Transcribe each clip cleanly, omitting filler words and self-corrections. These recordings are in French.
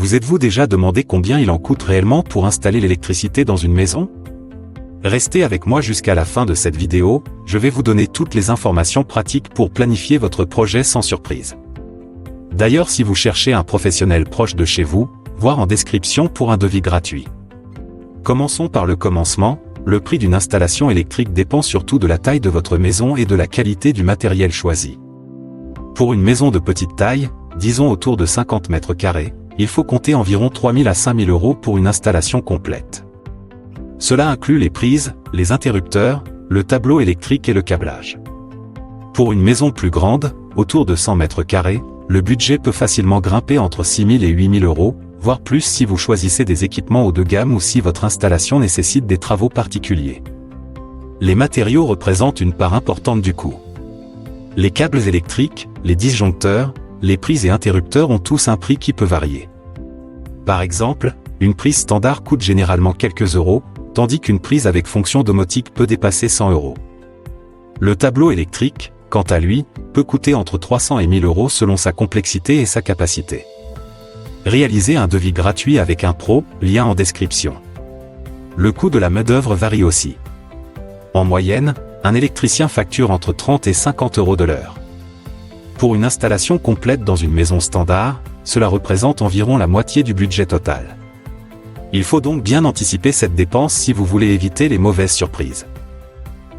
Vous êtes-vous déjà demandé combien il en coûte réellement pour installer l'électricité dans une maison? Restez avec moi jusqu'à la fin de cette vidéo, je vais vous donner toutes les informations pratiques pour planifier votre projet sans surprise. D'ailleurs, si vous cherchez un professionnel proche de chez vous, voir en description pour un devis gratuit. Commençons par le commencement. Le prix d'une installation électrique dépend surtout de la taille de votre maison et de la qualité du matériel choisi. Pour une maison de petite taille, disons autour de 50 mètres carrés, il faut compter environ 3 000 à 5 000 € pour une installation complète. Cela inclut les prises, les interrupteurs, le tableau électrique et le câblage. Pour une maison plus grande, autour de 100 mètres carrés, le budget peut facilement grimper entre 6 000 et 8 000 €, voire plus si vous choisissez des équipements haut de gamme ou si votre installation nécessite des travaux particuliers. Les matériaux représentent une part importante du coût. Les câbles électriques, les disjoncteurs, les prises et interrupteurs ont tous un prix qui peut varier. Par exemple, une prise standard coûte généralement quelques euros, tandis qu'une prise avec fonction domotique peut dépasser 100 €. Le tableau électrique, quant à lui, peut coûter entre 300 et 1 000 € selon sa complexité et sa capacité. Réalisez un devis gratuit avec un pro, lien en description. Le coût de la main-d'œuvre varie aussi. En moyenne, un électricien facture entre 30 et 50 € de l'heure. Pour une installation complète dans une maison standard, cela représente environ la moitié du budget total. Il faut donc bien anticiper cette dépense si vous voulez éviter les mauvaises surprises.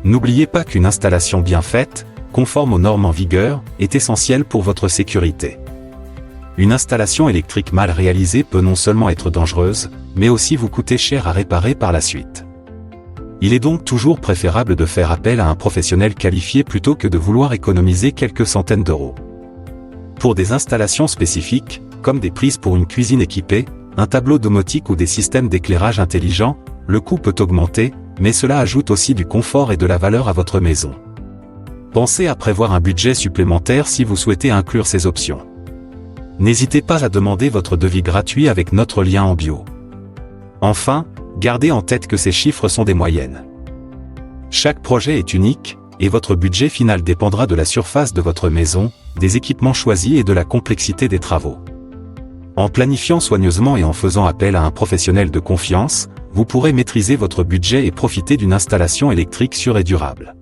N'oubliez pas qu'une installation bien faite, conforme aux normes en vigueur, est essentielle pour votre sécurité. Une installation électrique mal réalisée peut non seulement être dangereuse, mais aussi vous coûter cher à réparer par la suite. Il est donc toujours préférable de faire appel à un professionnel qualifié plutôt que de vouloir économiser quelques centaines d'euros. Pour des installations spécifiques, comme des prises pour une cuisine équipée, un tableau domotique ou des systèmes d'éclairage intelligent, le coût peut augmenter, mais cela ajoute aussi du confort et de la valeur à votre maison. Pensez à prévoir un budget supplémentaire si vous souhaitez inclure ces options. N'hésitez pas à demander votre devis gratuit avec notre lien en bio. Enfin, gardez en tête que ces chiffres sont des moyennes. Chaque projet est unique, et votre budget final dépendra de la surface de votre maison, des équipements choisis et de la complexité des travaux. En planifiant soigneusement et en faisant appel à un professionnel de confiance, vous pourrez maîtriser votre budget et profiter d'une installation électrique sûre et durable.